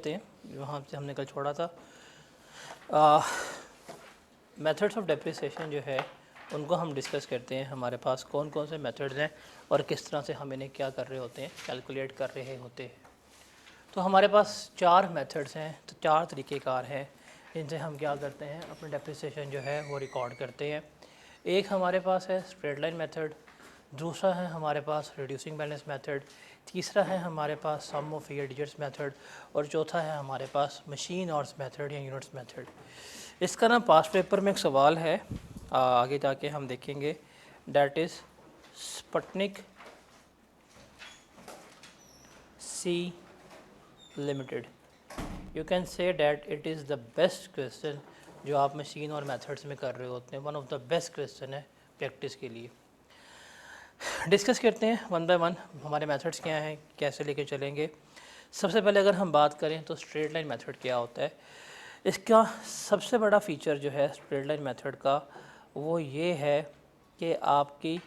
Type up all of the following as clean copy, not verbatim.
करते हैं वहाँ से हमने कल छोड़ा था। मेथड्स ऑफ डेप्रिसिएशन जो है उनको हम डिस्कस करते हैं। हमारे पास कौन कौन से मेथड्स हैं और किस तरह से हम इन्हें क्या कर रहे होते हैं, कैलकुलेट कर रहे होते हैं। तो हमारे पास 4 मेथड्स हैं, तो 4 तरीक़ेकार हैं जिनसे हम क्या करते हैं, अपने डेप्रिसिएशन जो है वो रिकॉर्ड करते हैं। एक हमारे पास है स्ट्रेट लाइन मेथड, दूसरा है हमारे पास रिड्यूसिंग बैलेंस मेथड, तीसरा है हमारे पास सम ऑफ ईयर डिजिट्स मेथड और चौथा है हमारे पास मशीन आवर्स मेथड या यूनिट्स मेथड। इसका ना पास्ट पेपर में एक सवाल है, आगे जाके हम देखेंगे, that is Sputnik C limited. You can say that it is the best question जो आप मशीन और मेथड्स में कर रहे होते हैं। One of the best question है प्रैक्टिस के लिए। डिस्कस करते हैं वन बाय वन हमारे मेथड्स क्या हैं, कैसे लेके चलेंगे। सबसे पहले अगर हम बात करें तो स्ट्रेट लाइन मेथड क्या होता है। इसका सबसे बड़ा फीचर जो है स्ट्रेट लाइन मेथड का वो ये है कि आपकी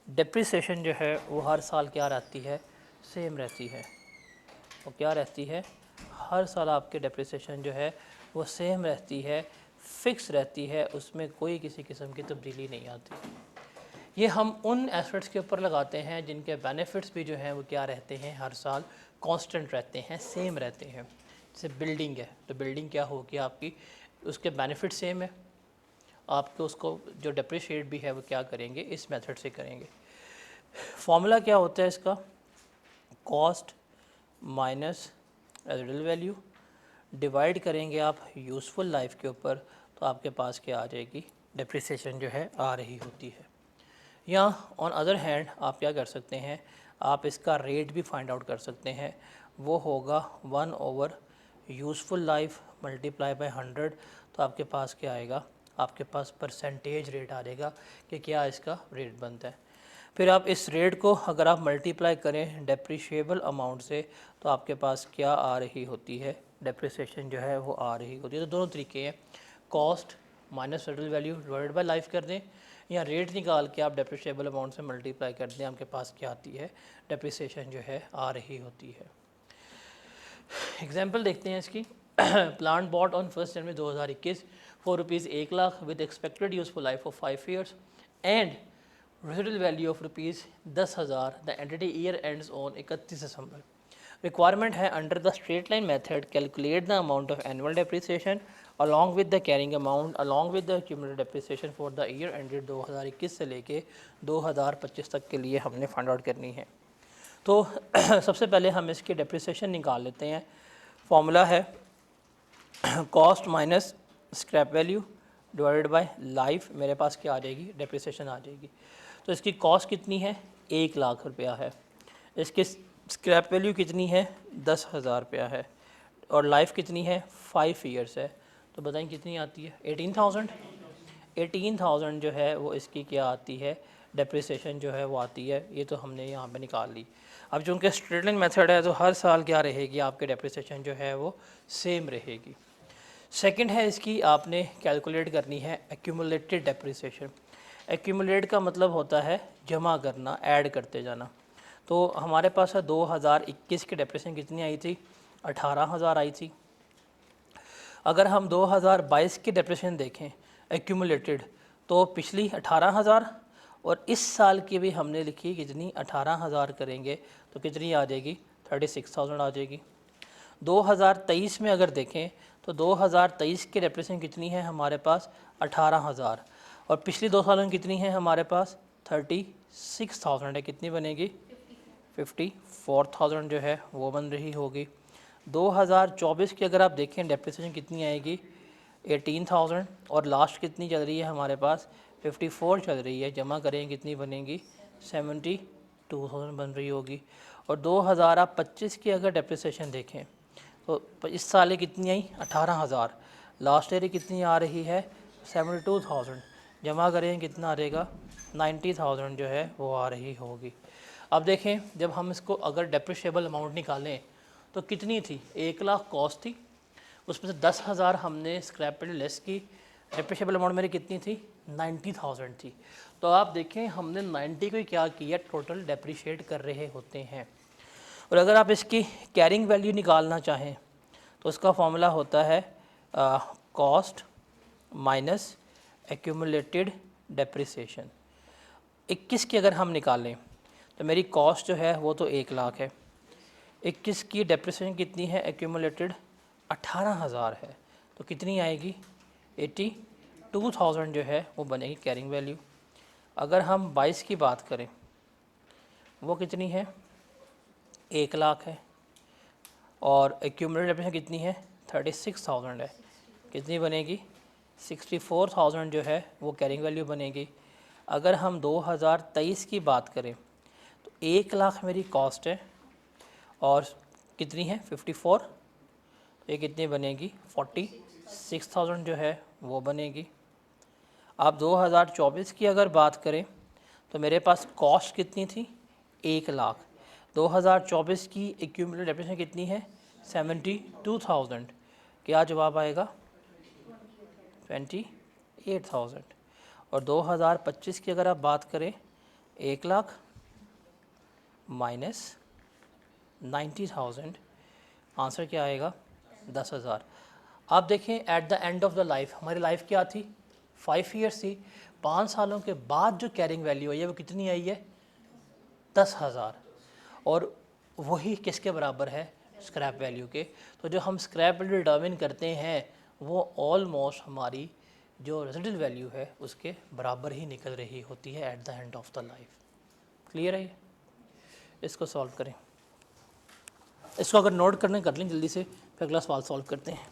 डेप्रिसिएशन जो है वो हर साल क्या रहती है, सेम रहती है। वो क्या रहती है, हर साल आपके डेप्रिसिएशन जो है वो सेम रहती है, फ़िक्स रहती है, उसमें कोई किसी किस्म की तब्दीली नहीं आती। ये हम उन एसेट्स के ऊपर लगाते हैं जिनके बेनिफिट्स भी जो हैं वो क्या रहते हैं, हर साल कांस्टेंट रहते हैं, सेम रहते हैं। जैसे बिल्डिंग है तो बिल्डिंग क्या होगी आपकी, उसके बेनिफिट सेम है, आपको उसको जो डेप्रिशिएट भी है वो क्या करेंगे, इस मेथड से करेंगे। फॉर्मूला क्या होता है इसका, cost minus residual value, divide करेंगे आप यूज़फुल लाइफ के ऊपर, तो आपके पास क्या आ जाएगी, डेप्रिसिएशन जो है आ रही होती है। या ऑन अदर हैंड आप क्या कर सकते हैं, आप इसका रेट भी फाइंड आउट कर सकते हैं। वो होगा 1 over useful life multiply by 100, तो आपके पास क्या आएगा, आपके पास परसेंटेज रेट आ जाएगा कि क्या इसका रेट बनता है। फिर आप इस रेट को अगर आप मल्टीप्लाई करें डेप्रिशिएबल अमाउंट से, तो आपके पास क्या आ रही होती है, डेप्रिसिएशन जो है वो आ रही होती है। तो दोनों तरीके हैं, cost minus residual value divided by life कर दें, या रेट निकाल के आप डेप्रिशिएबल अमाउंट से मल्टीप्लाई कर दें, आपके पास क्या आती है, डेप्रिसिएशन जो है आ रही होती है। एग्जांपल देखते हैं इसकी। Plant bought on 1 January 2021 for rupees 1 lakh with expected useful life of 5 years and residual value of rupees 10,000। The entity year ends on 31 December. Requirement है, under the straight line method calculate the amount of annual depreciation along with the carrying amount along with the cumulative depreciation for the year ended 2021 से लेके 2025 तक के लिए हमने find out करनी है। तो सबसे पहले हम इसकी डेप्रिसिएशन निकाल लेते हैं। फॉर्मूला है cost minus scrap value divided by life, मेरे पास क्या आ जाएगी, डेप्रिसिएशन आ जाएगी। तो इसकी कॉस्ट कितनी है, 1 लाख रुपया है, इसकी स्क्रैप वैल्यू कितनी है, 10,000 रुपया है, और लाइफ कितनी है, 5 ईयर्स है। तो बताएं कितनी आती है, 18,000। 18,000 जो है वो इसकी क्या आती है, डेप्रिसिएशन जो है वो आती है। ये तो हमने यहाँ पे निकाल ली। अब चूँकि स्ट्रेट लाइन मेथड है तो हर साल क्या रहेगी, आपके डेप्रिसिएशन जो है वो सेम रहेगी। सेकंड है, इसकी आपने कैलकुलेट करनी है एक्यूमुलेटेड डेप्रिसिएशन। एक्यूमुलेट का मतलब होता है जमा करना, ऐड करते जाना। तो हमारे पास 2021 की डेप्रिसिएशन कितनी आई थी, 18,000 आई थी। अगर हम 2022 की डेप्रिसिएशन देखें एक्यूमुलेटेड, तो पिछली 18,000 और इस साल की भी हमने लिखी कितनी, 18,000 करेंगे तो कितनी आ जाएगी, 36,000 आ जाएगी। 2023 में अगर देखें तो 2023 की डेप्रिसिएशन कितनी है हमारे पास, 18,000, और पिछली 2 सालों में कितनी है हमारे पास, 36,000 है। कितनी बनेगी, 54,000 जो है वो बन रही होगी। 2024 की अगर आप देखें डेप्रिसिएशन कितनी आएगी, 18,000, और लास्ट कितनी चल रही है हमारे पास, 54 चल रही है। जमा करें कितनी बनेगी, 72,000 बन रही होगी। और 2025 की अगर डेप्रिसिएशन देखें तो इस साल ये कितनी आई, 18,000, लास्ट ईयर कितनी आ रही है, 72,000। जमा करें कितना आ रहेगा, 90,000 जो है वो आ रही होगी। अब देखें, जब हम इसको अगर डेप्रिशिएबल अमाउंट निकालें तो कितनी थी, 1 लाख कॉस्ट थी, उसमें से 10,000 हमने स्क्रैप वैल्यू लेस की, डेप्रिशिएबल अमाउंट मेरी कितनी थी, 90,000 थी। तो आप देखें हमने 90 को क्या किया, टोटल डेप्रिशिएट कर रहे होते हैं। और अगर आप इसकी कैरिंग वैल्यू निकालना चाहें तो उसका फॉर्मूला होता है कॉस्ट माइनस एक्यूमुलेटेड डेप्रिसिएशन। 21 की अगर हम निकालें तो मेरी कॉस्ट जो है वो तो 1 लाख है, 21 की डेप्रिसिएशन कितनी है एक्यूमुलेटेड 18,000 है, तो कितनी आएगी 82,000 जो है वो बनेगी कैरिंग वैल्यू। अगर हम 22 की बात करें वो कितनी है 1 लाख है और एक्यूमुलेटेड डेप्रिसिएशन कितनी है 36,000 है, कितनी बनेगी 64,000 जो है वो कैरिंग वैल्यू बनेगी। अगर हम 2023 की बात करें तो 1 लाख मेरी कॉस्ट है और कितनी है 54, तो ये कितनी बनेगी 46,000 जो है वो बनेगी। अब 2024 की अगर बात करें तो मेरे पास कॉस्ट कितनी थी 1 लाख, 2024 की एक्यूमुलेटेड डेप्रिसिएशन कितनी है 72,000, क्या जवाब आएगा 28,000। और 2025 की अगर आप बात करें 1 लाख माइनस 90,000, आंसर क्या आएगा 10,000। आप देखें at the end of the life हमारी लाइफ क्या थी 5 ईयर्स थी, 5 सालों के बाद जो कैरिंग वैल्यू आई है वो कितनी आई है 10,000, और वही किसके बराबर है स्क्रैप वैल्यू के। तो जो हम स्क्रैप वैल्यू डिटर्मिन करते हैं वो ऑलमोस्ट हमारी जो रेजिडुअल वैल्यू है उसके बराबर ही निकल रही होती है at the end of the life. Clear है ये? इसको सॉल्व करें, इसको अगर नोट करने कर लें जल्दी से, फिर अगला सवाल सॉल्व करते हैं।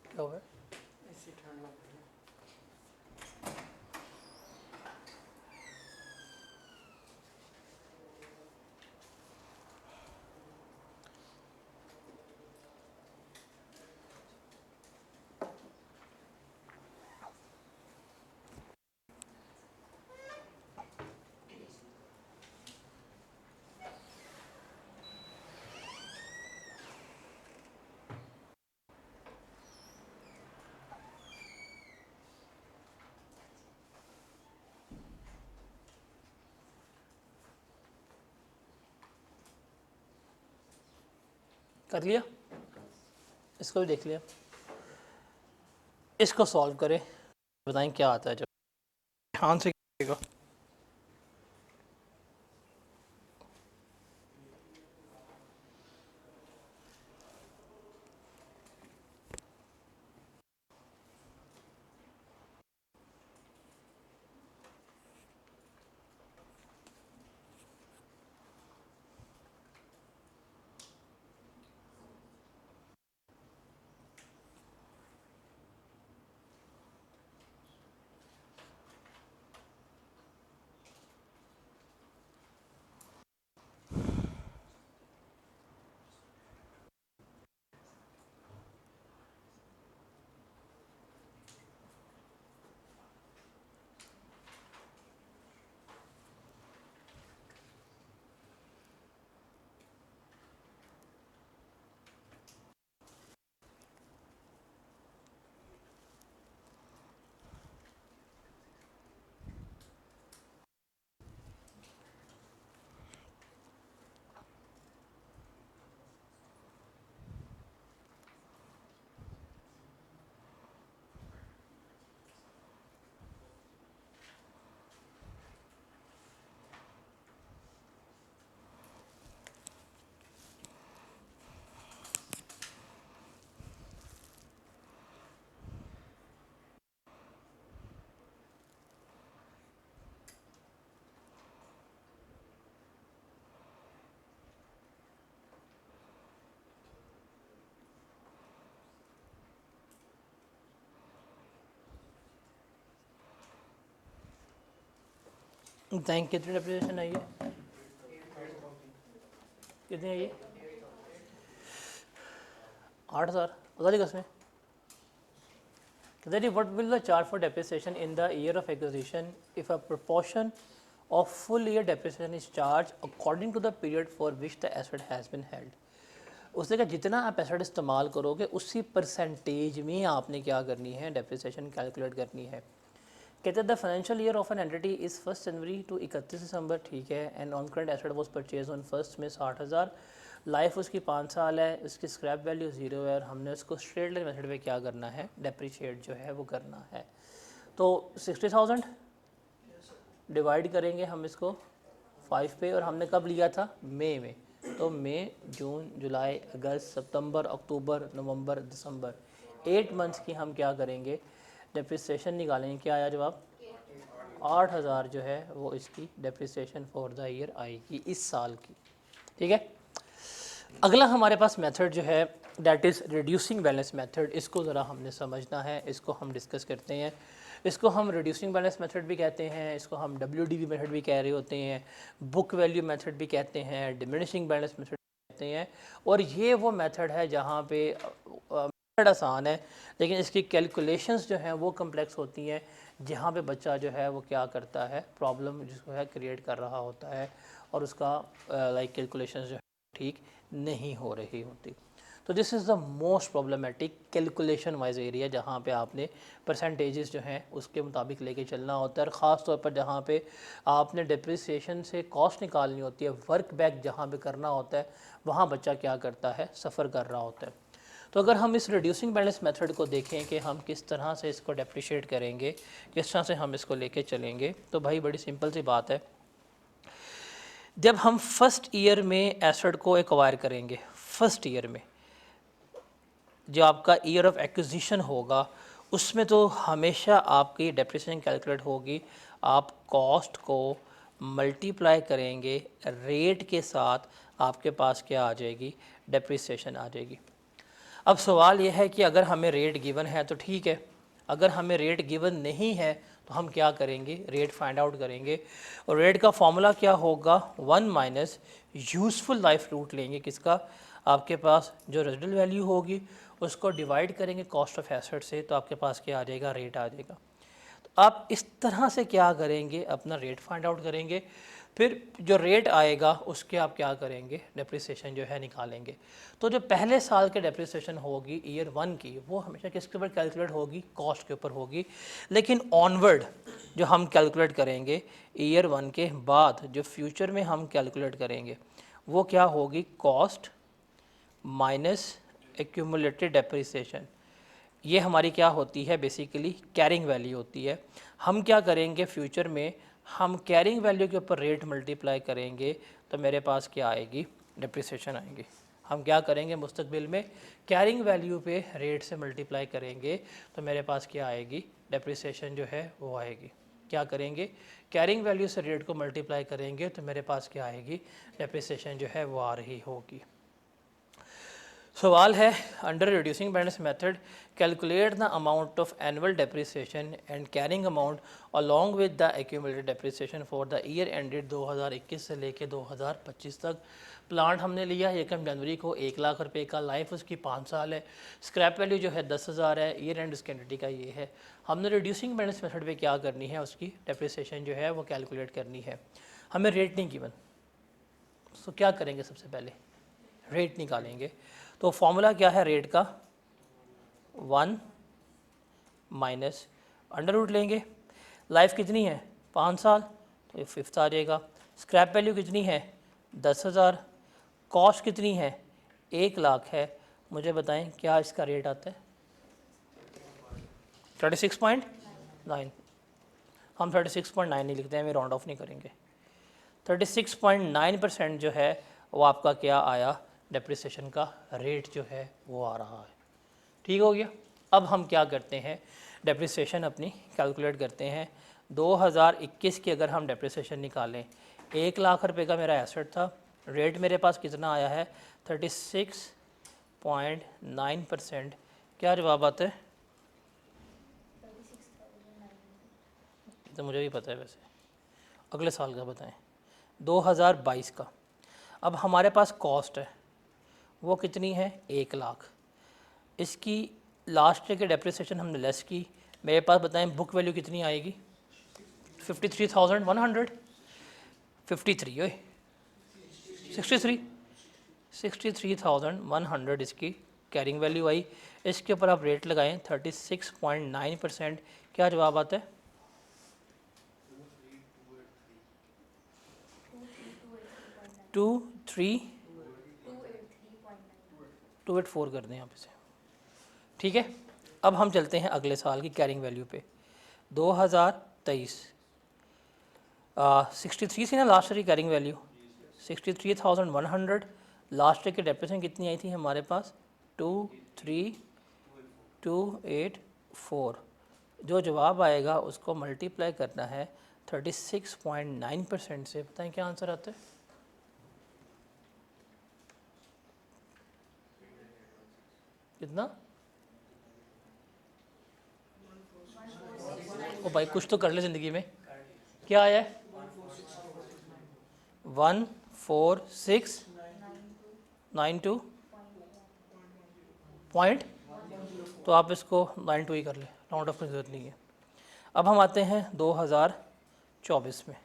क्या हुआ है? कर लिया, इसको भी देख लिया, इसको सॉल्व करें, बताएं क्या आता है। जब ध्यान से कीजिएगा। बताएं कितनी डेप्रिसिएशन आई है, कितनी आई है 8,000 बता दी कसमें। That is what will the charge for depreciation in the year of acquisition if a proportion of full year depreciation is charged according to the period for which the asset has been held। उसने कहा जितना आप asset इस्तेमाल करोगे उसी percentage में आपने क्या करनी है, डेप्रिसिएशन कैलकुलेट करनी है। कहते हैं the financial year of an entity is 1 January to 31 December, ठीक है। And on current asset was purchase on first में 60,000, लाइफ उसकी 5 साल है, उसकी स्क्रैप वैल्यू 0 है और हमने उसको स्ट्रेट लाइन मेथड पे क्या करना है, डेप्रिशिएट जो है वो करना है। तो 60,000 डिवाइड करेंगे हम इसको 5 पे, और हमने कब लिया था, मई में। तो मई, जून, जुलाई, अगस्त, सितंबर, अक्टूबर, नवंबर, दिसंबर, 8 मंथ्स की हम क्या करेंगे, डेप्रिसिएशन निकालेंगे। क्या आया जवाब, 8,000 जो है वो इसकी डेप्रिसिएशन फॉर द ईयर आएगी इस साल की, ठीक है। अगला हमारे पास मेथड जो है that is reducing balance method. इसको ज़रा हमने समझना है, इसको हम डिस्कस करते हैं। इसको हम रिड्यूसिंग बैलेंस मेथड भी कहते हैं, इसको हम WDB मेथड भी कह रहे होते हैं, बुक वैल्यू मेथड भी कहते हैं, डिमिनिशिंग बैलेंस मेथड कहते हैं। और ये वो मेथड है जहाँ पे मेथड आसान है लेकिन इसकी कैलकुलेशंस जो हैं वो कम्प्लेक्स होती हैं, जहाँ पे बच्चा जो है वो क्या करता है, प्रॉब्लम जिसको है क्रिएट कर रहा होता है और उसका लाइक कैलकुलेशंस जो है ठीक नहीं हो रही होती। तो this is the most problematic calculation wise area, जहाँ पे आपने परसेंटेजेस जो हैं उसके मुताबिक लेके चलना होता है। और ख़ास तौर पर जहाँ पे आपने डिप्रिसिएशन से कॉस्ट निकालनी होती है, वर्क बैक जहाँ पे करना होता है, वहाँ बच्चा क्या करता है, सफ़र कर रहा होता है। तो अगर हम इस रिड्यूसिंग बैलेंस मेथड को देखें कि हम किस तरह से इसको डेप्रिशिएट करेंगे, किस तरह से हम इसको लेके चलेंगे, तो भाई बड़ी सिंपल सी बात है। जब हम फर्स्ट ईयर में एसेट को एक्वायर करेंगे, फर्स्ट ईयर में जो आपका ईयर ऑफ एक्विजिशन होगा, उसमें तो हमेशा आपकी डेप्रिसिएशन कैलकुलेट होगी। आप कॉस्ट को मल्टीप्लाई करेंगे रेट के साथ, आपके पास क्या आ जाएगी, डेप्रिसिएशन आ जाएगी। अब सवाल यह है कि अगर हमें रेट गिवन है तो ठीक है, अगर हमें रेट गिवन नहीं है तो हम क्या करेंगे, रेट फाइंड आउट करेंगे। और रेट का फॉर्मूला क्या होगा, 1 माइनस यूज़फुल लाइफ रूट लेंगे किसका, आपके पास जो रेजिडुअल वैल्यू होगी उसको डिवाइड करेंगे कॉस्ट ऑफ एसेट से, तो आपके पास क्या आ जाएगा, रेट आ जाएगा। तो आप इस तरह से क्या करेंगे, अपना रेट फाइंड आउट करेंगे, फिर जो रेट आएगा उसके आप क्या करेंगे, डेप्रिसिएशन जो है निकालेंगे। तो जो पहले साल के डेप्रिसिएशन होगी ईयर 1 की, वो हमेशा किसके ऊपर कैलकुलेट होगी, कॉस्ट के ऊपर होगी। लेकिन ऑनवर्ड जो हम कैलकुलेट करेंगे ईयर 1 के बाद, जो फ्यूचर में हम कैलकुलेट करेंगे वो क्या होगी, कॉस्ट माइनस एक्यूमुलेटेड डेप्रिसिएशन। ये हमारी क्या होती है, बेसिकली कैरिंग वैल्यू होती है। हम क्या करेंगे फ्यूचर में, हम कैरिंग वैल्यू के ऊपर रेट मल्टीप्लाई करेंगे तो मेरे पास क्या आएगी, डेप्रिसिएशन आएंगी। हम क्या करेंगे मुस्तकबिल में, कैरिंग वैल्यू पे रेट से मल्टीप्लाई करेंगे तो मेरे पास क्या आएगी, डेप्रिसिएशन जो है वो आएगी। क्या करेंगे, कैरिंग वैल्यू से रेट को मल्टीप्लाई करेंगे तो मेरे पास क्या आएगी, डेप्रिसिएशन जो है वो आ रही होगी। सवाल है, under reducing balance method calculate the amount of annual depreciation and carrying amount along with the accumulated depreciation for the year ended 2021 से लेके 2025 तक। प्लांट हमने लिया 1 जनवरी को 1 लाख रुपए का, लाइफ उसकी 5 साल है, स्क्रैप वैल्यू जो है 10,000 है, ईयर एंड उसकी एंटिटी का ये है। हमने रिड्यूसिंग बैलेंस मेथड पे क्या करनी है, उसकी डेप्रिसिएशन जो है वो कैलकुलेट करनी है। हमें रेट नहीं गिवन, तो क्या करेंगे, सबसे पहले रेट निकालेंगे। तो फॉर्मूला क्या है रेट का, 1 माइनस अंडर रूट लेंगे, लाइफ कितनी है 5 साल, तो ये 5th आ जाएगा। स्क्रैप वैल्यू कितनी है 10,000, कॉस्ट कितनी है 1 लाख है। मुझे बताएं क्या इसका रेट आता है, 36.9। हम 36.9 नहीं लिखते हैं, हम राउंड ऑफ नहीं करेंगे। 36.9% जो है वो आपका क्या आया, डेप्रिसिएशन का रेट जो है वो आ रहा है। ठीक हो गया। अब हम क्या करते हैं, डेप्रिसिएशन अपनी कैलकुलेट करते हैं। 2021 की अगर हम डेप्रिसिएशन निकालें, 1 लाख रुपए का मेरा एसेट था, रेट मेरे पास कितना आया है 36.9%। क्या जवाब आता है, तो मुझे भी पता है वैसे, अगले साल का बताएं, 2022 का। अब हमारे पास कॉस्ट है वो कितनी है 1 लाख, इसकी लास्ट ईयर की डेप्रिसिएशन हमने लेस की, मेरे पास बताएं बुक वैल्यू कितनी आएगी? 53,100, 53 ओए 63, 63,100 इसकी कैरिंग वैल्यू आई। इसके ऊपर आप रेट लगाएं 36.9%। क्या जवाब आता है? 284 कर दें यहाँ पे से, ठीक है। अब हम चलते हैं अगले साल की कैरिंग वैल्यू पे। 2023 63 थी ना लास्ट ईयर की कैरिंग वैल्यू, 63,100। लास्ट ईयर की डेप्रिसिएशन कितनी आई थी हमारे पास? 23284। जो जवाब आएगा उसको मल्टीप्लाई करना है 36.9% से। बताएं क्या आंसर आता है? कितना? ओ भाई कुछ तो कर ले ज़िंदगी में। क्या आया है? 14692 पॉइंट, तो आप इसको 92 ही कर ले, राउंड ऑफ की जरूरत नहीं है। अब हम आते हैं 2024 में।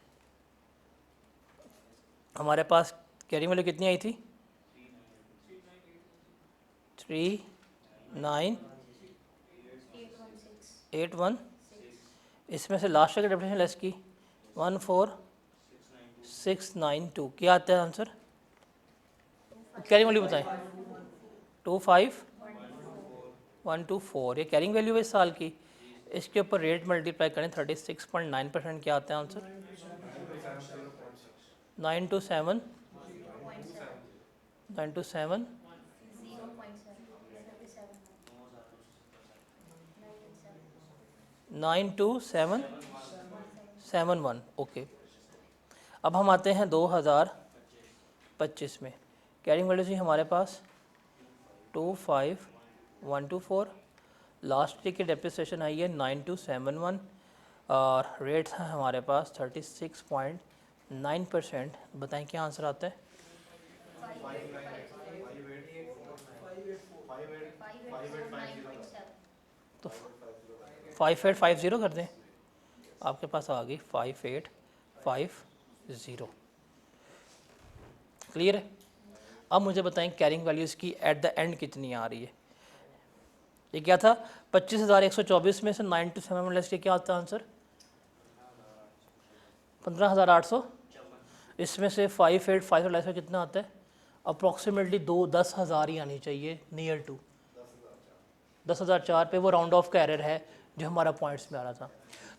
हमारे पास कैरिंग वैल्यू कितनी आई थी? 3981। इसमें से लास्ट ईयर की डेप्रिसिएशन लेस की 14692। क्या आता है आंसर? कैरिंग वैल्यू बताएं। 25124, ये कैरिंग वैल्यू है इस साल की। इसके ऊपर रेट मल्टीप्लाई करें 36.9%। क्या आता है आंसर? 927 927 92771। ओके। अब हम आते हैं 2025 में। कैरिंग वैल्यू थी हमारे पास 25124। लास्ट ईयर की डेप्रिसिएशन आई है 9271 और रेट था हमारे पास 36.9%। बताएं क्या आंसर आता है? 5850 कर दें, आपके पास आ गई 5850। क्लियर है? अब मुझे बताएं कैरिंग वैल्यूज़ की एट द एंड कितनी आ रही है। ये क्या था? 25,124 में से 927 लेस के क्या आता है आंसर? 15,800। इसमें से 5850 लेस में कितना आता है? अप्रॉक्सीमेटली 10,000 ही आनी चाहिए, नियर टू 10,004 पे। वो राउंड ऑफ का एरर है जो हमारा पॉइंट्स में आ रहा था।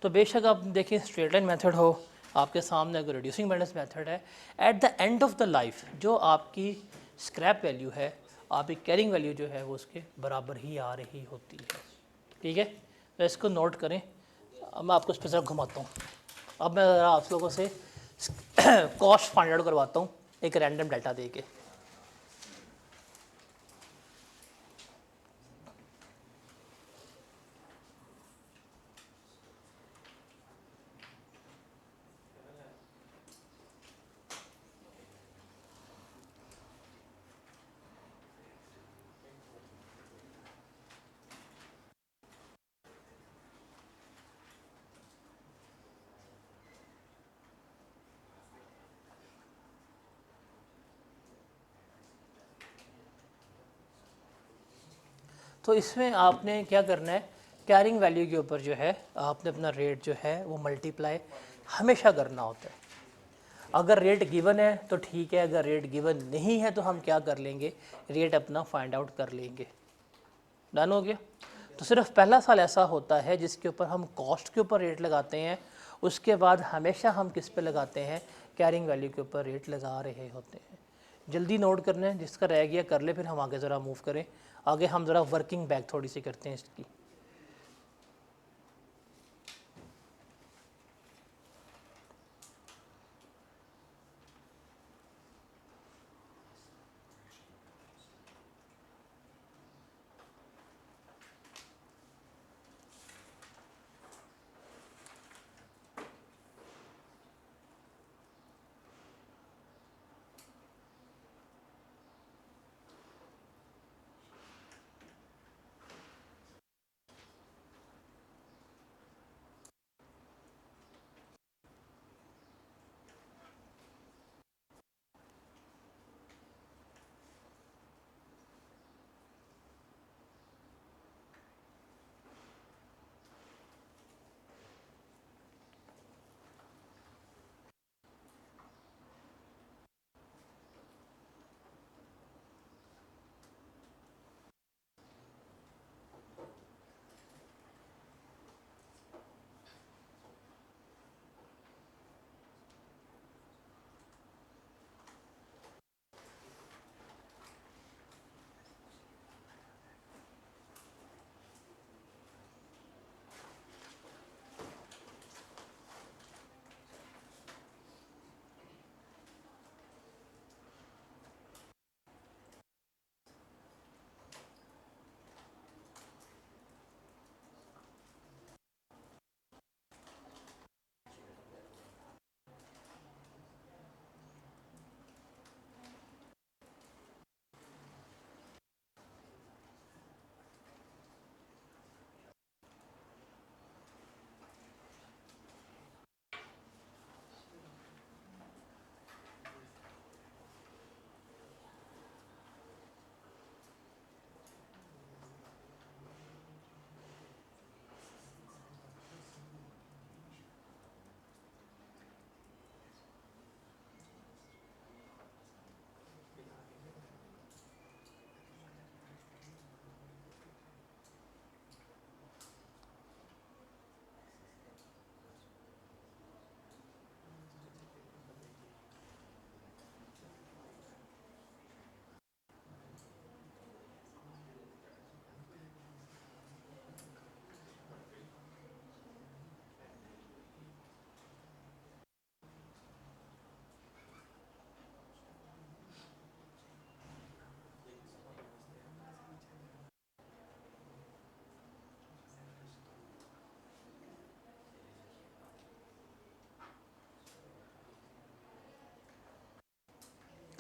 तो बेशक आप देखिए स्ट्रेट लाइन मेथड हो, आपके सामने अगर रिड्यूसिंग बैलेंस मेथड है, at the end of the life जो आपकी स्क्रैप वैल्यू है, आपकी कैरिंग वैल्यू जो है वो उसके बराबर ही आ रही होती है। ठीक है, तो इसको नोट करें। अब मैं आपको इस पर ज़रा घुमाता हूँ। अब मैं ज़रा आप लोगों से कॉस्ट फाइंड आउट करवाता हूँ एक रैंडम डाटा दे के। तो इसमें आपने क्या करना है, कैरिंग वैल्यू के ऊपर जो है आपने अपना रेट जो है वो मल्टीप्लाई हमेशा करना होता है। अगर रेट गिवन है तो ठीक है, अगर रेट गिवन नहीं है तो हम क्या कर लेंगे, रेट अपना फाइंड आउट कर लेंगे। डन हो गया? तो सिर्फ पहला साल ऐसा होता है जिसके ऊपर हम कॉस्ट के ऊपर रेट लगाते हैं, उसके बाद हमेशा हम किस पे लगाते हैं, कैरिंग वैल्यू के ऊपर रेट लगा रहे होते हैं। जल्दी नोट करना है, जिसका रह गया कर ले, फिर हम आगे ज़रा मूव करें। आगे हम ज़रा वर्किंग बैक थोड़ी सी करते हैं इसकी।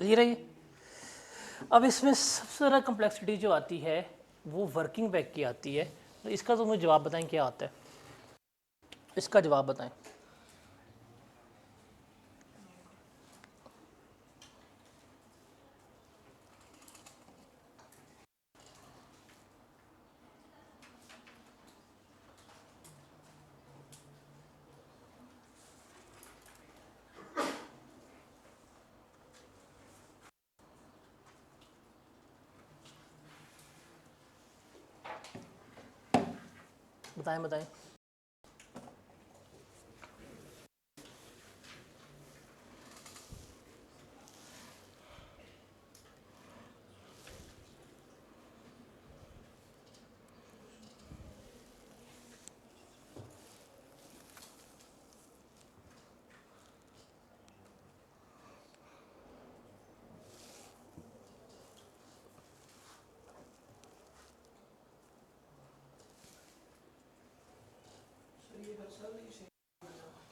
क्लियर है ये? अब इसमें सबसे ज़्यादा कम्प्लेक्सिटी जो आती है वो वर्किंग बैग की आती है। तो इसका तो मुझे जवाब बताएं क्या आता है, इसका जवाब बताएं। बताएं बताएं।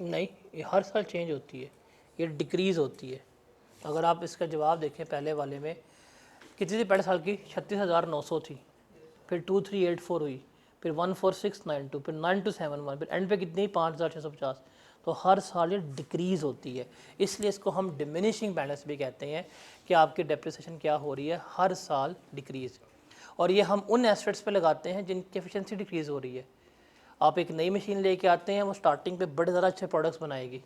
नहीं, ये हर साल चेंज होती है, ये डिक्रीज़ होती है। अगर आप इसका जवाब देखें पहले वाले में कितनी थी, पहले साल की 36,900 थी, फिर 2384 हुई, फिर 14692, फिर 9271, फिर एंड पे कितनी 5,650। तो हर साल ये डिक्रीज़ होती है, इसलिए इसको हम डिमिनिशिंग बैलेंस भी कहते हैं कि आपकी डेप्रिसिएशन क्या हो रही है, हर साल डिक्रीज़। और ये हम उन एसेट्स पे लगाते हैं जिनकी एफिशिएंसी डिक्रीज़ हो रही है। आप एक नई मशीन लेके आते हैं, वो स्टार्टिंग पे बड़े ज़्यादा अच्छे प्रोडक्ट्स बनाएगी,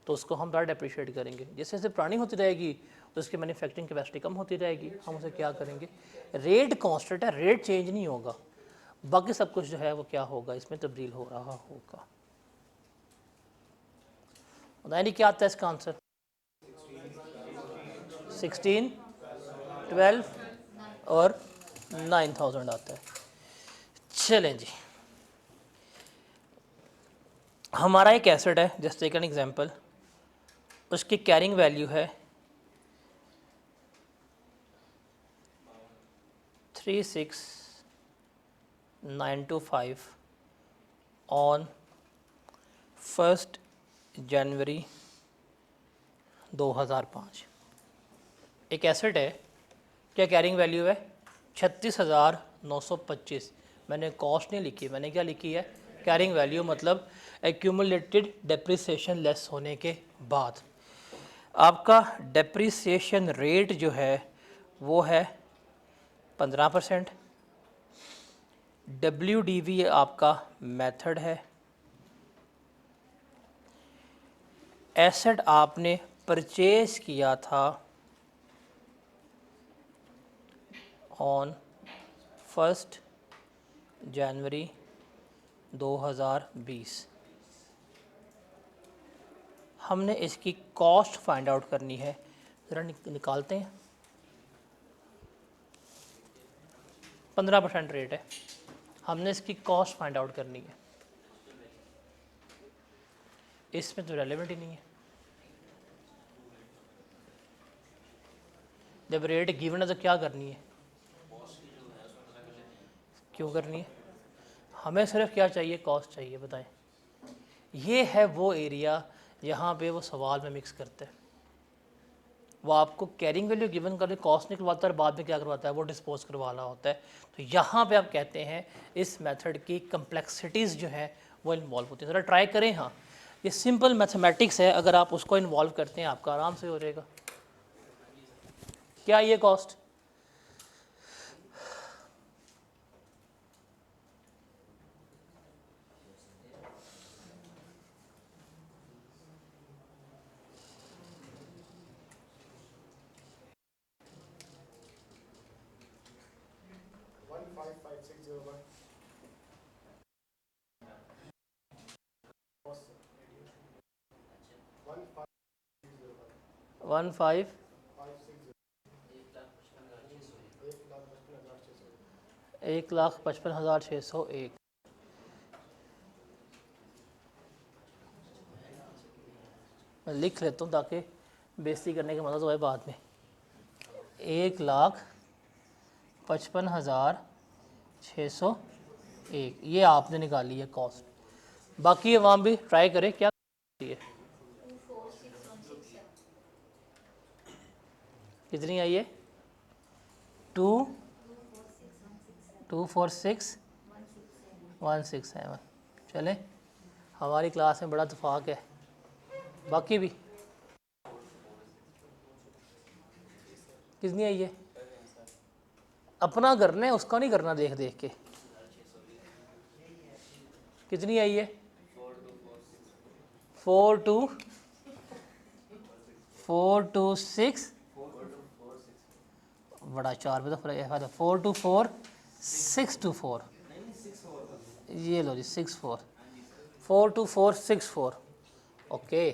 तो उसको हम ज़्यादा अप्रिशिएट करेंगे। जैसे जैसे पुरानी होती रहेगी तो उसकी मैन्युफैक्चरिंग कैपेसिटी कम होती रहेगी, हम उसे क्या करेंगे, रेट कांस्टेंट है, रेट चेंज नहीं होगा, बाकी सब कुछ जो है वो क्या होगा, इसमें तब्दील हो रहा होगा। बताइए नहीं क्या आता है इसका आंसर, 16, 12 और 9,000 आता है। चलें जी, हमारा एक एसेट है, जस्ट टेक एन एग्जांपल, उसकी कैरिंग वैल्यू है 36,925 ऑन 1 जनवरी 2005। एक एसेट है, क्या कैरिंग वैल्यू है 36,925। मैंने कॉस्ट नहीं लिखी, मैंने क्या लिखी है, कैरिंग वैल्यू, मतलब एक्यूमुलेटेड डेप्रिसिएशन लेस होने के बाद। आपका डेप्रिसिएशन रेट जो है वो है 15%। WDV आपका मेथड है। एसेट आपने परचेज किया था ऑन 1 जनवरी 2020। हमने इसकी कॉस्ट फाइंड आउट करनी है, ज़रा निकालते हैं। 15% रेट है, हमने इसकी कॉस्ट फाइंड आउट करनी है। इसमें तो रेलेवेंट ही नहीं है, जब रेट गिवन है तो क्या करनी है, क्यों करनी है, हमें सिर्फ क्या चाहिए, कॉस्ट चाहिए। बताएं, ये है वो एरिया यहाँ पे वो सवाल में मिक्स करते हैं। वो आपको कैरिंग वैल्यू गिवन करके कॉस्ट निकलवाता है और बाद में क्या करवाता है, वो डिस्पोज करवाना होता है। तो यहाँ पे आप कहते हैं इस मेथड की कम्प्लेक्सिटीज़ जो है वो इन्वॉल्व होती है। ज़रा ट्राई करें, हाँ ये सिंपल मैथमेटिक्स है, अगर आप उसको इन्वॉल्व करते हैं आपका आराम से हो जाएगा। क्या ये कॉस्ट, वन फाइव 1,55,601। मैं लिख लेता हूँ ताकि बेइज्जती करने का मजा तो है बाद में। 1,55,601 ये आपने निकाली है कॉस्ट। बाकी अवाम भी ट्राई करें क्या है। 246 167। चले, हमारी क्लास में बड़ा इत्तेफाक है, बाकी भी कितनी आई है? अपना करना है, उसका नहीं करना देख देख के। कितनी आई है? 4 2 बड़ा 4 पे तो फर्क है। 4 2 4 6 2 4, ये लो जी 64, 4 2 4 6 4। ओके,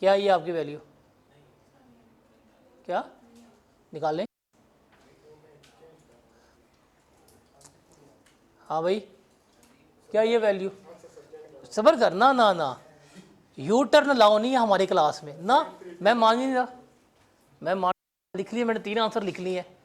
क्या ये आपकी वैल्यू? क्या निकाल लें? हाँ भाई, क्या ये वैल्यू? सब्र करना ना ना, यू टर्न लाओ नहीं है हमारी क्लास में ना। मैं मान ही नहीं रहा, मैं मान लिख लिया, मैंने 3 आंसर लिख लिए हैं।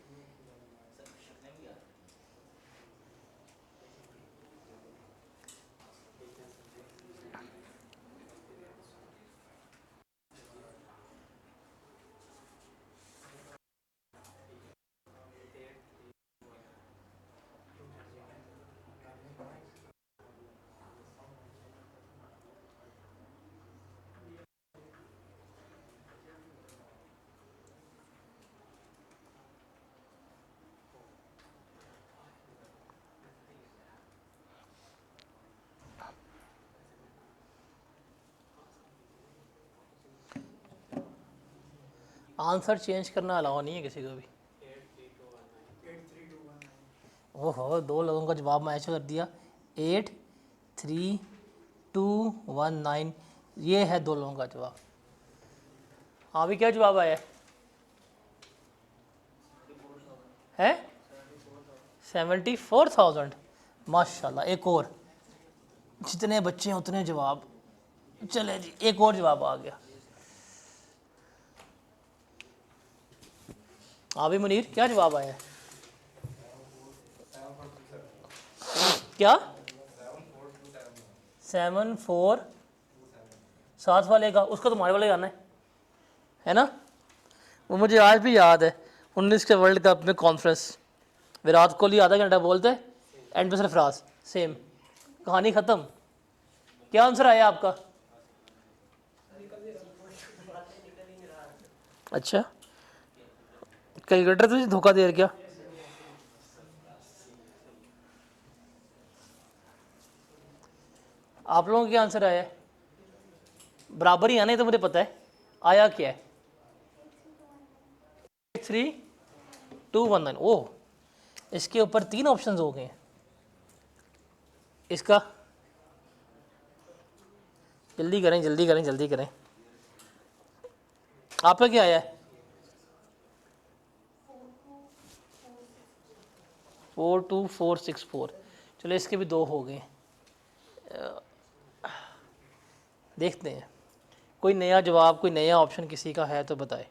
आंसर चेंज करना अलाउ नहीं है किसी को भी। ओहो, 2 लोगों का जवाब मैच कर दिया। 83219, ये है 2 लोगों का जवाब। हाँ भी, क्या जवाब आया है? 74,000। माशाल्लाह, एक और, जितने बच्चे हैं उतने जवाब। चले जी, एक और जवाब आ गया। हाँ भी मुनीर, क्या जवाब आया है? क्या? 74, साथ वाले का, उसका तुम्हारे वाले आना है ना? वो मुझे आज भी याद है, 19 के वर्ल्ड कप में कॉन्फ्रेंस, विराट कोहली आधा घंटा बोलते हैं, एंड पे सरफराज, सेम कहानी ख़त्म। क्या आंसर आया आपका? अच्छा, कैलकुलेटर तुझे धोखा दे रहा क्या? आप लोगों को क्या आंसर आया है? बराबर ही आने तो मुझे पता है, आया क्या है? 3219। ओह, इसके ऊपर 3 ऑप्शंस हो गए हैं। इसका जल्दी करें, जल्दी करें, जल्दी करें। आपका क्या आया है? 42464। चलो, इसके भी 2 हो गए। देखते हैं, कोई नया जवाब, कोई नया ऑप्शन किसी का है तो बताए।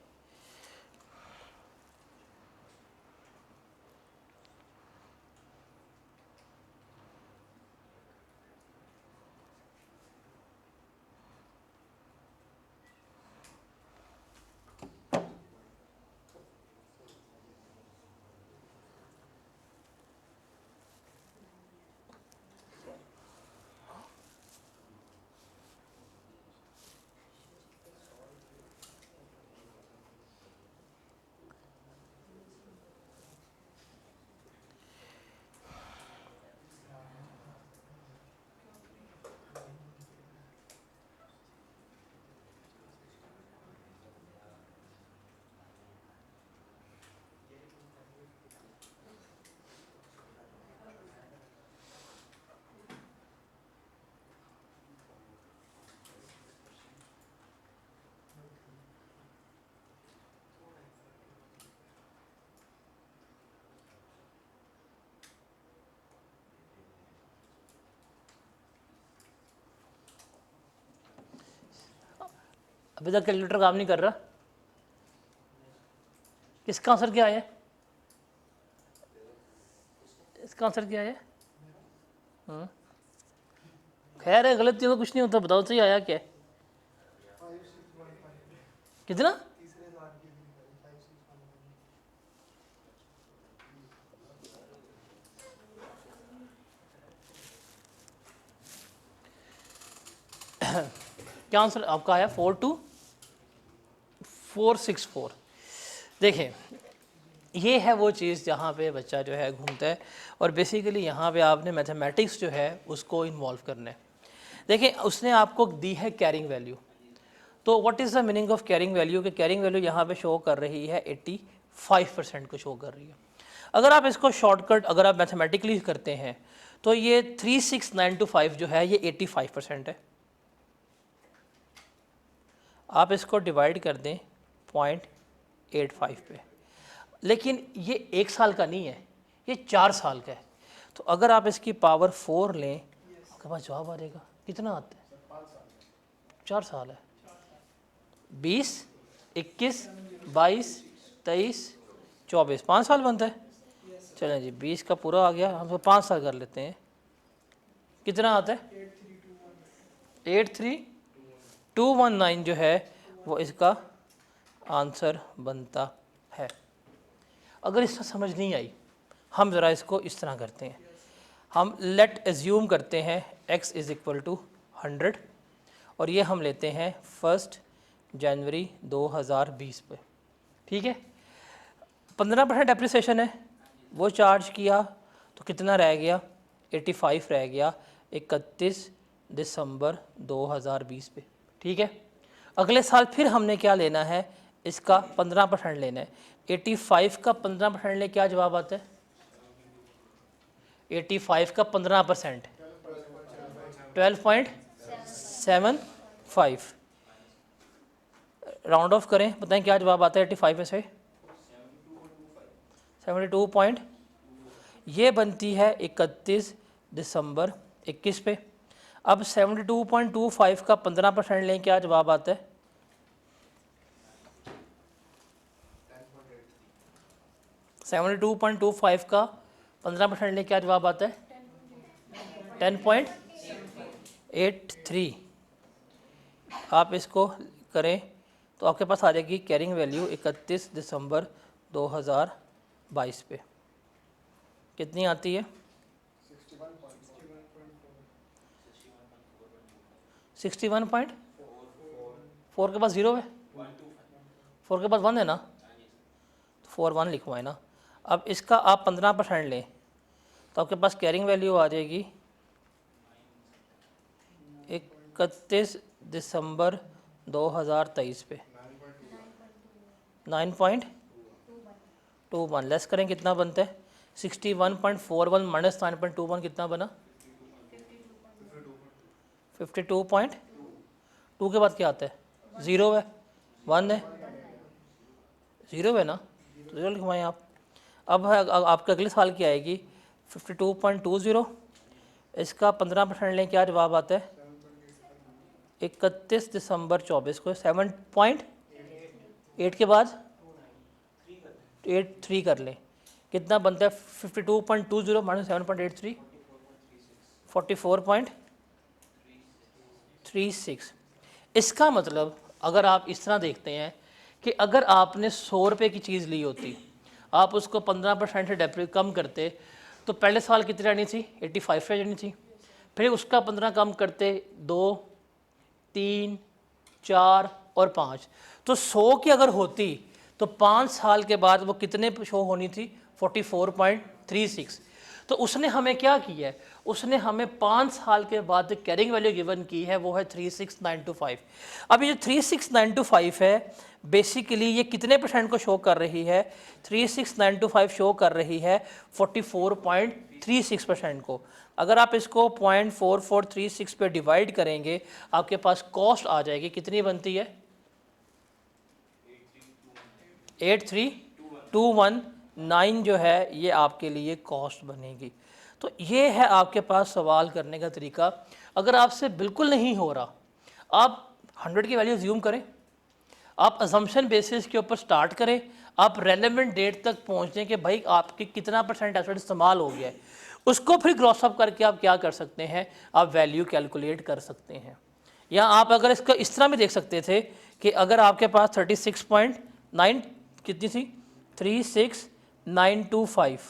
अभी तक कैलकुलेटर काम नहीं कर रहा। इसका आंसर क्या है? इसका आंसर क्या है? खैर है, गलतियों का कुछ नहीं होता। बताओ सही आया क्या है? कितना? क्या आंसर आपका आया 42464। देखें ये है वो चीज़ जहाँ पे बच्चा जो है घूमता है, और बेसिकली यहाँ पे आपने मैथमेटिक्स जो है उसको इन्वॉल्व करना है। देखिए उसने आपको दी है कैरिंग वैल्यू, तो what is the meaning of carrying value? कि कैरिंग वैल्यू यहाँ पे शो कर रही है 85% को शो कर रही है। अगर आप इसको शॉर्टकट अगर आप मैथमेटिकली करते हैं तो ये 36925 जो है ये 85% है। आप इसको डिवाइड कर दें 0.85 पे, लेकिन ये 1 साल का नहीं है, ये 4 साल का है। तो अगर आप इसकी पावर 4 लें आपके पास जवाब आ जाएगा। कितना आता है? 4 साल है। 20, 21, 22, 23, 24, 5 साल बनता है। चलें जी 20 का पूरा आ गया, हम तो 5 साल कर लेते हैं। कितना आता है? 83219 जो है वो इसका आंसर बनता है। अगर इसका समझ नहीं आई हम ज़रा इसको इस तरह करते हैं, हम लेट एज्यूम करते हैं x इज़ इक्वल टू 100 और ये हम लेते हैं 1 जनवरी 2020 पे, ठीक है। 15% एप्रिसिएशन है वो चार्ज किया तो कितना रह गया? 85 रह गया 31 दिसंबर 2020 पे, ठीक है। अगले साल फिर हमने क्या लेना है? इसका 15% लेना है। 85 का 15% ले क्या जवाब आता है? 85 का 15% 12.75। राउंड ऑफ करें, बताएं क्या जवाब आता है 85 में से? 72 पॉइंट, ये बनती है 31 दिसंबर 21 पे। अब 72.25 का 15% लें, क्या जवाब आता है? 72.25 का 15% लें, क्या जवाब आता है? 10.83। आप इसको करें तो आपके पास आ जाएगी कैरिंग वैल्यू 31 दिसंबर 2022 पे। कितनी आती है? 61.4 के पास 0 है, 4 के पास 1 है ना, तो 41 लिखवाए ना। अब इसका आप 15% लें तो आपके पास कैरिंग वैल्यू आ जाएगी 31 दिसंबर 2023 पे 9.21। लेस करें कितना बनता है? 61.41 माइनस 9.21 कितना बना? 52.2 के बाद क्या आता है? 0 है, 1 है, 0 है ना, तो 0 लिखवाएं आप। अब है आपके अगले साल की आएगी 52.20, इसका 15% लें, क्या जवाब आता है? 31 दिसंबर 24 को 7.8 के बाद 83 कर लें, कितना बनता है? 52.20 माइनस 7.83 44.36। इसका मतलब अगर आप इस तरह देखते हैं कि अगर आपने 100 रुपये की चीज़ ली होती, आप उसको 15% से डेप्रिक कम करते तो पहले साल कितनी रहनी थी? 85 रहनी थी। फिर उसका 15 कम करते 2, 3, 4 और 5, तो 100 की अगर होती तो 5 साल के बाद वो कितने शो होनी थी? 44.36। तो उसने हमें क्या किया है? उसने हमें 5 साल के बाद कैरिंग वैल्यू गिवन की है, वो है 36925। अब ये जो 36925 है बेसिकली ये कितने परसेंट को शो कर रही है? 36925 शो कर रही है 44.36% को। अगर आप इसको 0.4436 पे डिवाइड करेंगे आपके पास कॉस्ट आ जाएगी, कितनी बनती है? 83219 जो है ये आपके लिए कॉस्ट बनेगी। तो ये है आपके पास सवाल करने का तरीका। अगर आपसे बिल्कुल नहीं हो रहा, आप 100 की वैल्यू ज़्यूम करें, आप अजम्पशन बेसिस के ऊपर स्टार्ट करें, आप रेलेवेंट डेट तक पहुँचने के भाई आपके कितना परसेंट एसेट इस्तेमाल हो गया है, उसको फिर क्रॉस अप करके आप क्या कर सकते हैं? आप वैल्यू कैलकुलेट कर सकते हैं। या आप अगर इसका इस तरह भी देख सकते थे कि अगर आपके पास 36.9 कितनी थी? 36925,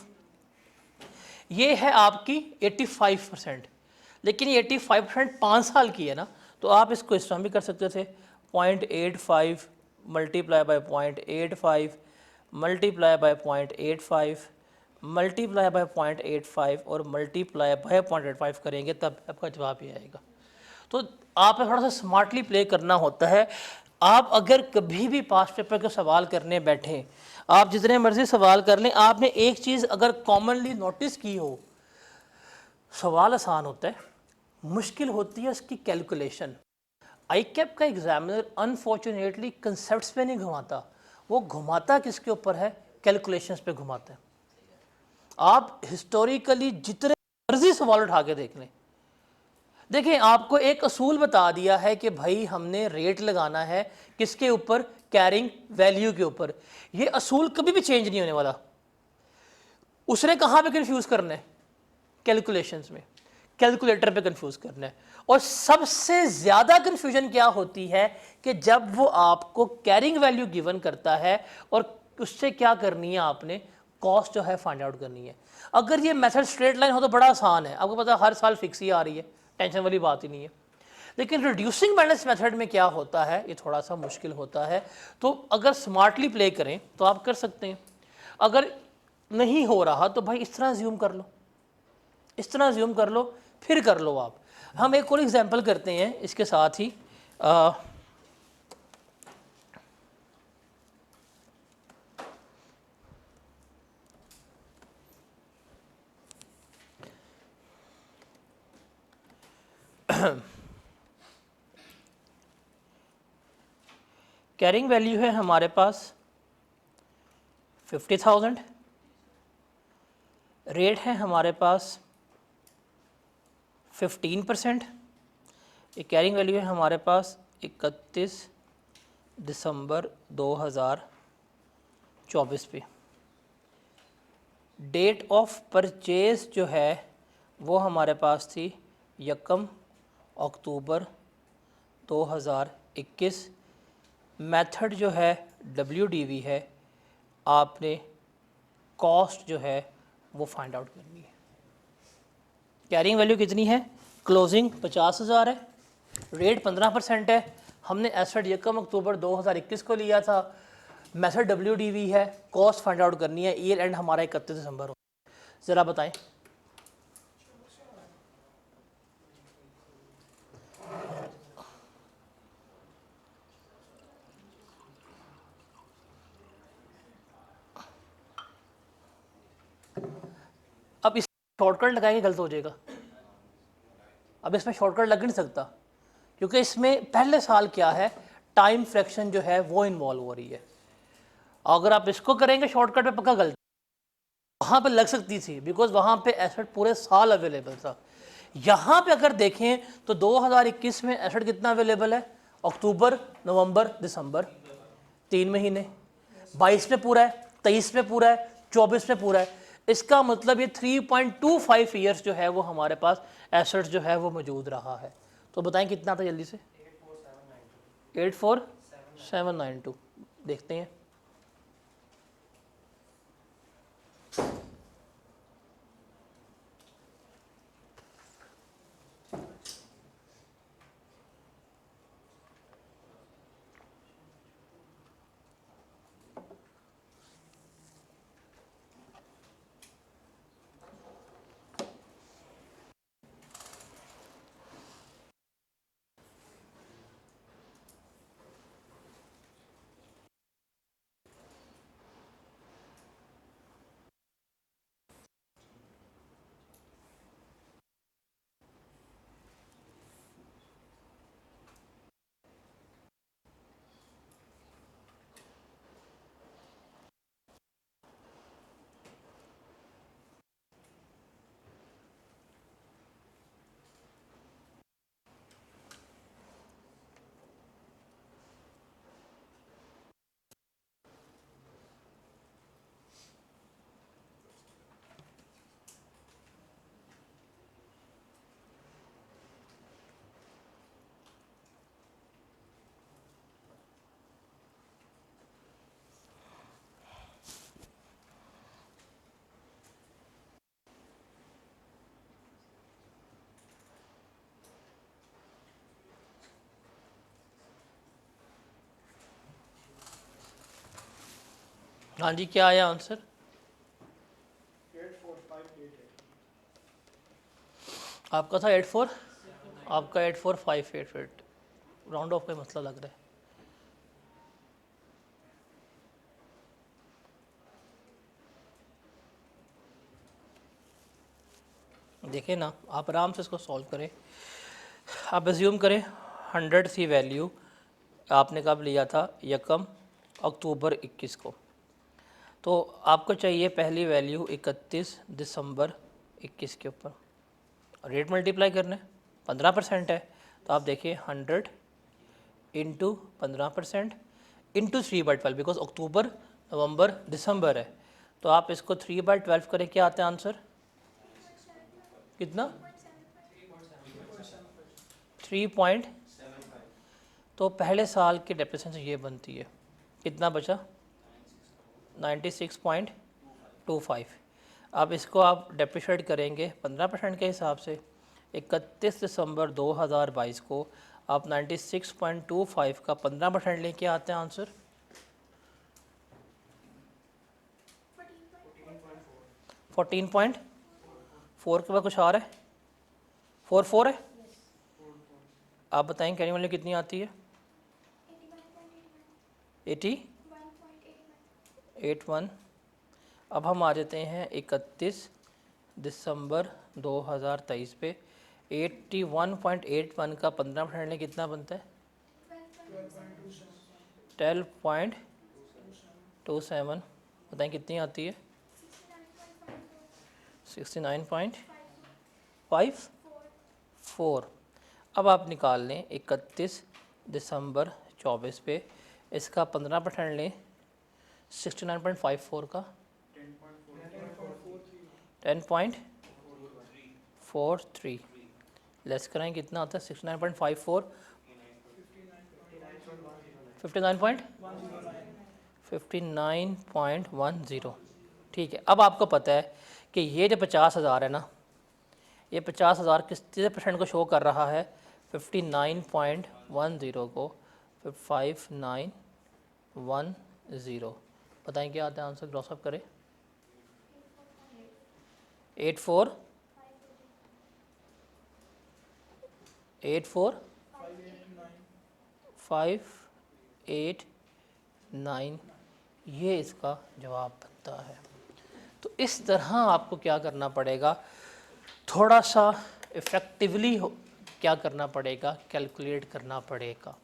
ये है आपकी 85%, लेकिन ये 85% 5 साल की है ना, तो आप इसको इस तरह भी कर सकते थे, 0.85 multiply by 0.85 multiply by 0.85 multiply by 0.85 और मल्टीप्लाई बाय 0.85 करेंगे, तब आपका जवाब ये आएगा। तो आपको थोड़ा सा स्मार्टली प्ले करना होता है। आप अगर कभी भी पास्ट पेपर के सवाल करने बैठें, आप जितने मर्जी सवाल कर लें, आपने एक चीज़ अगर कॉमनली नोटिस की हो, सवाल आसान होता है, मुश्किल होती है उसकी कैलकुलेशन। आई कैप का एग्जामिनर अनफॉर्चुनेटली कंसेप्ट्स पे नहीं घुमाता, वो घुमाता किसके ऊपर है, कैलकुलेशंस पे घुमाता है। आप हिस्टोरिकली जितने मर्जी सवाल उठा के देख लें, देखें आपको एक असूल बता दिया है कि भाई हमने रेट लगाना है किसके ऊपर, कैरिंग वैल्यू के ऊपर। ये असूल कभी भी चेंज नहीं होने वाला। उसने कहाँ पे कंफ्यूज करना है, कैलकुलेशंस में, कैलकुलेटर पे कंफ्यूज करना है। और सबसे ज़्यादा कंफ्यूजन क्या होती है कि जब वो आपको कैरिंग वैल्यू गिवन करता है और उससे क्या करनी है, आपने कॉस्ट जो है फाइंड आउट करनी है। अगर ये मेथड स्ट्रेट लाइन हो तो बड़ा आसान है, आपको पता है हर साल फिक्स ही आ रही है, टेंशन वाली बात ही नहीं है। लेकिन रिड्यूसिंग बैलेंस मेथड में क्या होता है, ये थोड़ा सा मुश्किल होता है। तो अगर स्मार्टली प्ले करें तो आप कर सकते हैं। अगर नहीं हो रहा तो भाई इस तरह ज्यूम कर लो, इस तरह ज्यूम कर लो, फिर कर लो आप। हम एक और एग्जांपल करते हैं इसके साथ ही। कैरिंग वैल्यू है हमारे पास 50,000, रेट है हमारे पास 15%, ये कैरिंग वैल्यू है हमारे पास 31 दिसंबर 2024 पे। डेट ऑफ परचेज जो है वो हमारे पास थी 1 अक्टूबर 2021। मेथड जो है WDV है, आपने कॉस्ट जो है वो फाइंड आउट करनी है। कैरिंग वैल्यू कितनी है, क्लोजिंग 50,000 है, रेट 15% है, हमने एसेट 1 अक्टूबर 2021 को लिया था, मेथड WDV है, कॉस्ट फाइंड आउट करनी है, ईयर एंड हमारा 31 दिसंबर हो। ज़रा बताएं। अब इस शॉर्टकट लगाएंगे गलत हो जाएगा, अब इसमें शॉर्टकट लग नहीं सकता, क्योंकि इसमें पहले साल क्या है, टाइम फ्रैक्शन जो है वो इन्वॉल्व हो रही है। अगर आप इसको करेंगे शॉर्टकट पे पक्का गलत, वहाँ पे लग सकती थी बिकॉज वहाँ पे एसेट पूरे साल अवेलेबल था। यहाँ पे अगर देखें तो 2021 में एसेट कितना अवेलेबल है, अक्टूबर नवंबर दिसंबर, 3 महीने, 22 में पूरा है, 23 में पूरा है, 24 में पूरा है। इसका मतलब ये 3.25 ईयर्स जो है वो हमारे पास एसेट्स जो है वो मौजूद रहा है। तो बताएं कितना था जल्दी से, 84792, देखते हैं। हाँ जी, क्या आया आंसर? 8458। आपका था 84, आपका 84588। राउंड ऑफ का मसला लग रहा है। देखें ना, आप आराम से इसको सॉल्व करें। आप एज्यूम करें 100 थी वैल्यू, आपने कब लिया था? यकम अक्टूबर 21 को। तो आपको चाहिए पहली वैल्यू 31 दिसंबर 21 के ऊपर रेट मल्टीप्लाई करना है। 15% है, तो आप देखिए 100 इंटू 15% इंटू 3/12, बिकॉज अक्टूबर नवंबर दिसंबर है। तो आप इसको 3/12 करें, क्या आता है आंसर? कितना? 3 तो पहले साल की डेप्रिसिएशन ये बनती है, कितना बचा? 96.25। अब इसको आप डेप्रिशिएट करेंगे 15% के हिसाब से। 31 दिसंबर 2022 को आप 96.25 का 15% लेके आते हैं आंसर 14.4 के बाद कुछ आ रहा है? 44 है। आप बताएं कहने वाले कितनी आती है? 81। अब हम आ जाते हैं 31 दिसंबर 2023 पे। 81.81 का 15% लें कितना बनता है? 12.27। बताएं कितनी आती है? 69.54। अब आप निकाल लें 31 दिसंबर 24 पे, इसका 15% लें 69.54 का 10.43। लेस कराएं कितना आता है? 69.54 59.10। ठीक है, अब आपको पता है कि ये जो 50,000 है ना, ये 50,000 कितने परसेंट को शो कर रहा है? 59.10 को 5910। बताएं क्या आता है आंसर? क्रॉस अप करें। 84,589, ये इसका जवाब बनता है। तो इस तरह आपको क्या करना पड़ेगा, थोड़ा सा इफ़ेक्टिवली क्या करना पड़ेगा, कैलकुलेट करना पड़ेगा।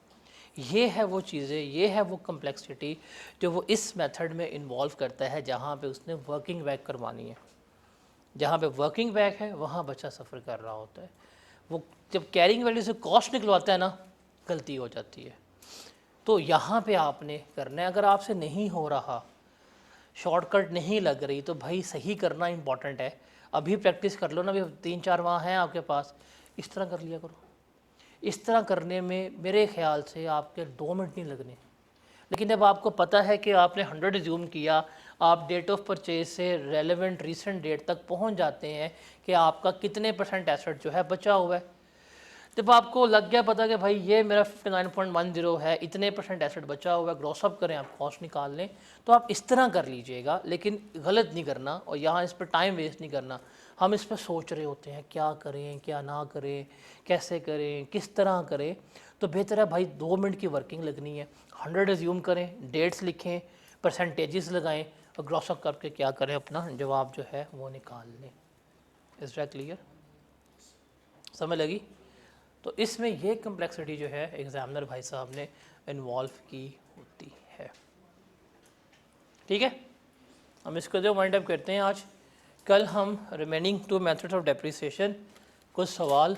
ये है वो चीज़ें, ये है वो कम्प्लेक्सिटी जो वो इस मेथड में इन्वॉल्व करता है, जहाँ पे उसने वर्किंग बैक करवानी है। जहाँ पे वर्किंग बैक है वहाँ बच्चा सफ़र कर रहा होता है। वो जब कैरिंग वैल्यू से कॉस्ट निकलवाता है ना, गलती हो जाती है। तो यहाँ पे आपने करना है। अगर आपसे नहीं हो रहा, शॉर्टकट नहीं लग रही, तो भाई सही करना इंपॉर्टेंट है। अभी प्रैक्टिस कर लो ना, अभी 3-4 माह हैं आपके पास, इस तरह कर लिया करो। इस तरह करने में मेरे ख्याल से आपके 2 मिनट नहीं लगने। लेकिन जब आपको पता है कि आपने 100 रिज्यूम किया, आप डेट ऑफ परचेज से रेलेवेंट रीसेंट डेट तक पहुंच जाते हैं कि आपका कितने % एसेट जो है बचा हुआ है। जब आपको लग गया पता कि भाई ये मेरा 59.10 है, इतने % एसेट बचा हुआ है, ग्रॉस अप करें, आप कॉस्ट निकाल लें, तो आप इस तरह कर लीजिएगा। लेकिन गलत नहीं करना और यहाँ इस पर टाइम वेस्ट नहीं करना। हम इस पर सोच रहे होते हैं क्या करें क्या ना करें, कैसे करें, किस तरह करें। तो बेहतर है भाई 2 मिनट की वर्किंग लगनी है। 100 रिज्यूम करें, डेट्स लिखें, परसेंटेजेस लगाएं और ग्रॉस अप करके क्या करें, अपना जवाब जो है वो निकाल लें। Is that clear? समझ लगी? तो इसमें ये कम्प्लेक्सिटी जो है एग्जामिनर भाई साहब ने इन्वॉल्व की होती है। ठीक है, हम इसको जो वाइंड अप करते हैं आज। कल हम रिमेनिंग 2 मेथड्स ऑफ डेप्रिसिएशन, कुछ सवाल,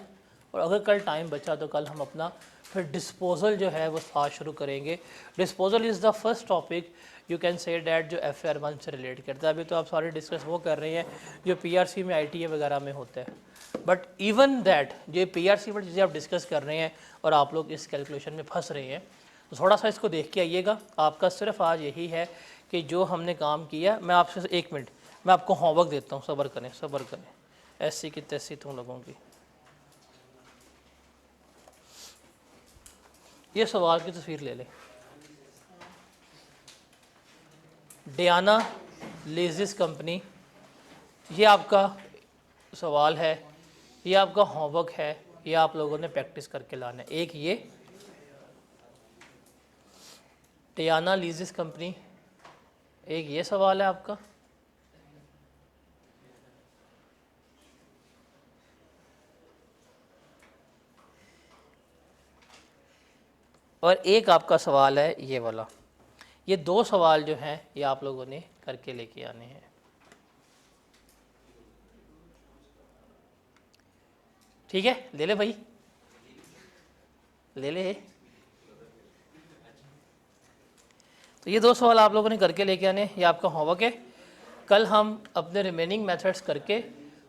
और अगर कल टाइम बचा तो कल हम अपना फिर डिस्पोजल जो है वो आज शुरू करेंगे। Disposal is the first topic you can say that जो FR1 से रिलेट करता है। अभी तो आप सारे डिस्कस वो कर रहे हैं जो PRC में ITA वगैरह में होता है, बट इवन दैट जो PRC में चीज़ें आप डिस्कस कर रहे हैं और आप लोग इस कैलकुलेशन में फंस रहे हैं, तो थोड़ा सा इसको देख के आइएगा। आपका सिर्फ आज यही है कि जो हमने काम किया, मैं आपसे 1 मिनट मैं आपको होमवर्क देता हूँ, सब्र करें सब्र करें। ऐसी की तैसी तुम लोगों की ये सवाल की तस्वीर ले लें। डियाना लीजिस कंपनी, ये आपका सवाल है, ये आपका होमवर्क है, ये आप लोगों ने प्रैक्टिस करके लाना है। एक ये डियाना लीजिस कंपनी, एक ये सवाल है आपका, और एक आपका सवाल है ये वाला। ये दो सवाल जो हैं ये आप लोगों ने करके लेके आने हैं। ठीक है, ले ले भाई, ले ले। तो ये दो सवाल आप लोगों ने करके लेके आने हैं, ये आपका होमवर्क है। कल हम अपने रिमेनिंग मेथड्स करके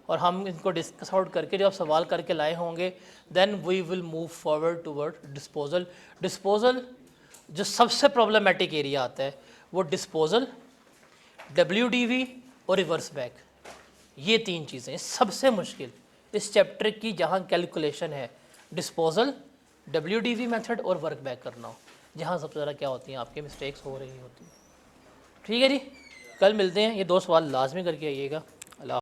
और हम इनको डिस्कस आउट करके जो आप सवाल करके लाए होंगे, then we will move forward toward disposal. Disposal जो सबसे प्रॉब्लमेटिक एरिया आता है वो डिस्पोजल, WDV और रिवर्स बैक, ये तीन चीज़ें सबसे मुश्किल इस चैप्टर की, जहाँ कैलकुलेशन है डिस्पोजल, WDV मेथड और वर्क बैक करना हो, जहाँ सबसे ज़्यादा क्या होती हैं आपके मिस्टेक्स हो रही होती हैं। ठीक है जी, कल मिलते हैं, ये दो सवाल लाजमी करके आइएगा। अल्लाह।